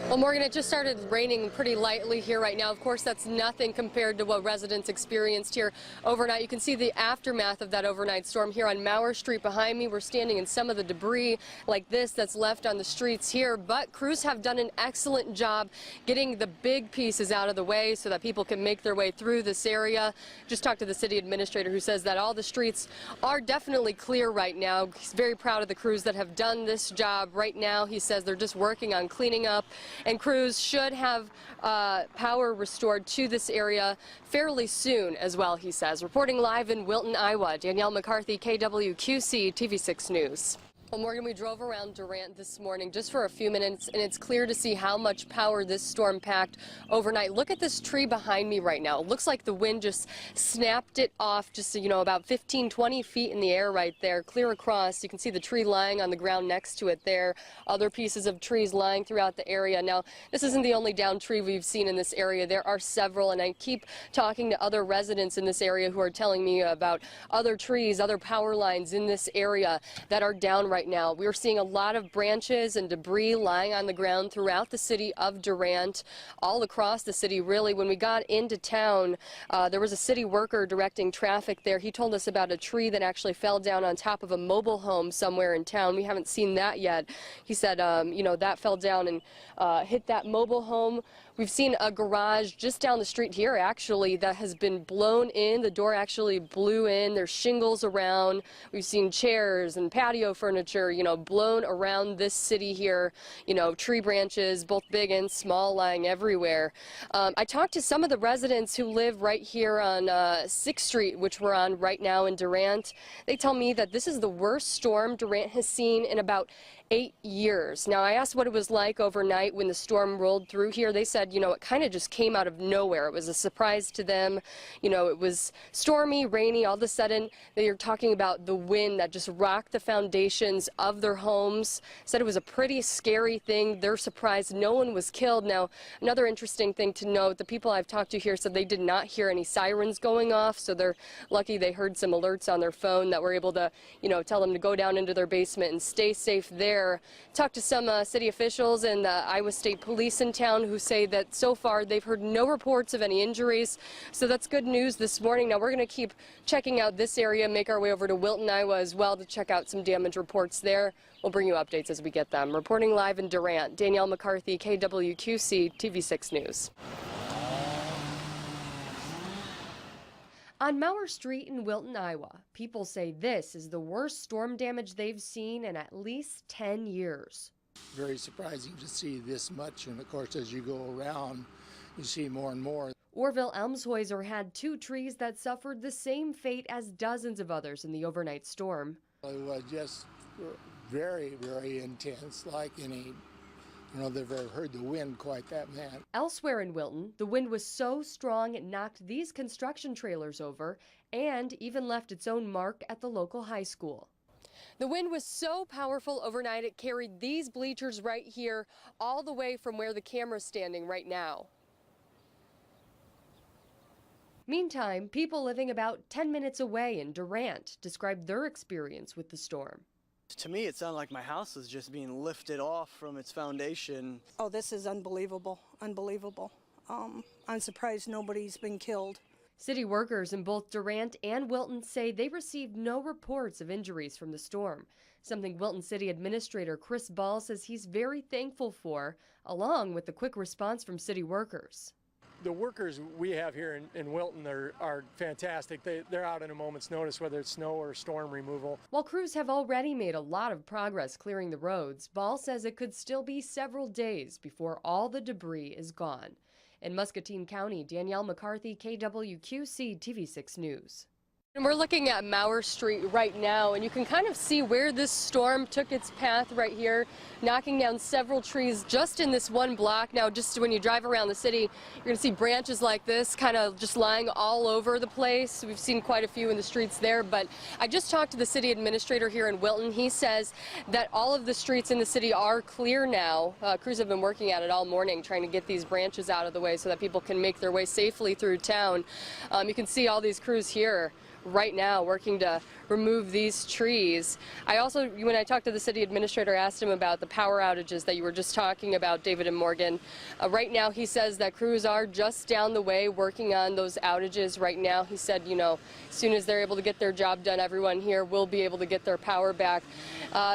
Well, Morgan, it just started raining pretty lightly here right now. Of course, that's nothing compared to what residents experienced here overnight. You can see the aftermath of that overnight storm here on Mauer Street behind me. We're standing in some of the debris like this that's left on the streets here, but crews have done an excellent job getting the big pieces out of the way so that people can make their way through this area. Just talked to the city administrator who says that all the streets are definitely clear right now. He's very proud of the crews that have done this job right now. He says they're just working on cleaning up, and crews should have power restored to this area fairly soon as well, he says. Reporting live in Wilton, Iowa, Danielle McCarthy, KWQC, TV6 News. Well, Morgan, we drove around Durant this morning just for a few minutes, and it's clear to see how much power this storm packed overnight. Look at this tree behind me right now. It looks like the wind just snapped it off just, about 15, 20 feet in the air right there, clear across. You can see the tree lying on the ground next to it there. Other pieces of trees lying throughout the area. Now, this isn't the only downed tree we've seen in this area. There are several, and I keep talking to other residents in this area who are telling me about other trees, other power lines in this area that are down right now. We're seeing a lot of branches and debris lying on the ground throughout the city of Durant, all across the city, really. When we got into town, there was a city worker directing traffic there. He told us about a tree that actually fell down on top of a mobile home somewhere in town. We haven't seen that yet. He said, that fell down and hit that mobile home. We've seen a garage just down the street here, actually, that has been blown in. The door actually blew in. There's shingles around. We've seen chairs and patio furniture, blown around this city here. Tree branches, both big and small, lying everywhere. I talked to some of the residents who live right here on 6th Street, which we're on right now in Durant. They tell me that this is the worst storm Durant has seen in about 8 years. Now, I asked what it was like overnight when the storm rolled through here. They said, it kind of just came out of nowhere. It was a surprise to them. It was stormy, rainy. All of a sudden, they were talking about the wind that just rocked the foundations of their homes. Said it was a pretty scary thing. They're surprised no one was killed. Now, another interesting thing to note, the people I've talked to here said they did not hear any sirens going off, so they're lucky they heard some alerts on their phone that were able to, tell them to go down into their basement and stay safe there. Talked to some city officials and the Iowa State Police in town who say that so far they've heard no reports of any injuries. So that's good news this morning. Now we're going to keep checking out this area, make our way over to Wilton, Iowa as well to check out some damage reports there. We'll bring you updates as we get them. Reporting live in Durant, Danielle McCarthy, KWQC, TV6 News. On Mauer Street in Wilton, Iowa, people say this is the worst storm damage they've seen in at least 10 years. Very surprising to see this much, and of course as you go around you see more and more. Orville Elmshäuser had 2 trees that suffered the same fate as dozens of others in the overnight storm. It was just very, very intense, like any they've ever heard the wind quite that bad. Elsewhere in Wilton, the wind was so strong it knocked these construction trailers over and even left its own mark at the local high school. The wind was so powerful overnight it carried these bleachers right here all the way from where the camera's standing right now. Meantime, people living about 10 minutes away in Durant described their experience with the storm. To me, it sounded like my house was just being lifted off from its foundation. Oh, this is unbelievable, unbelievable. I'm surprised nobody's been killed. City workers in both Durant and Wilton say they received no reports of injuries from the storm, something Wilton City Administrator Chris Ball says he's very thankful for, along with the quick response from city workers. The workers we have here in Wilton are fantastic. They're out in a moment's notice, whether it's snow or storm removal. While crews have already made a lot of progress clearing the roads, Ball says it could still be several days before all the debris is gone. In Muscatine County, Danielle McCarthy, KWQC, TV6 News. And we're looking at Mauer Street right now, and you can kind of see where this storm took its path right here, knocking down several trees just in this one block. Now, just when you drive around the city, you're going to see branches like this kind of just lying all over the place. We've seen quite a few in the streets there, but I just talked to the city administrator here in Wilton. He says that all of the streets in the city are clear now. Crews have been working at it all morning, trying to get these branches out of the way so that people can make their way safely through town. You can see all these crews here right now working to remove these trees. I also, when I talked to the city administrator, asked him about the power outages that you were just talking about, David and Morgan. Right now, he says that crews are just down the way working on those outages right now. He said, you know, as soon as they're able to get their job done, everyone here will be able to get their power back.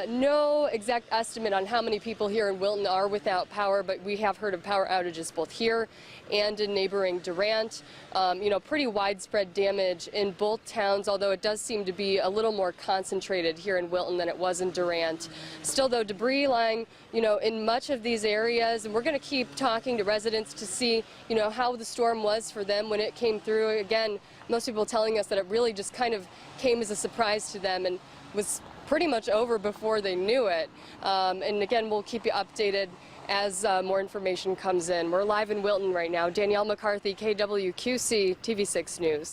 No exact estimate on how many people here in Wilton are without power, but we have heard of power outages both here and in neighboring Durant. You know, pretty widespread damage in both towns, although it does seem to be a little more concentrated here in Wilton than it was in Durant. Still, though, debris lying, you know, in much of these areas, and we're going to keep talking to residents to see, you know, how the storm was for them when it came through. Again, most people telling us that it really just kind of came as a surprise to them and was pretty much over before they knew it. And again, we'll keep you updated as more information comes in. We're live in Wilton right now. Danielle McCarthy, KWQC, TV6 News.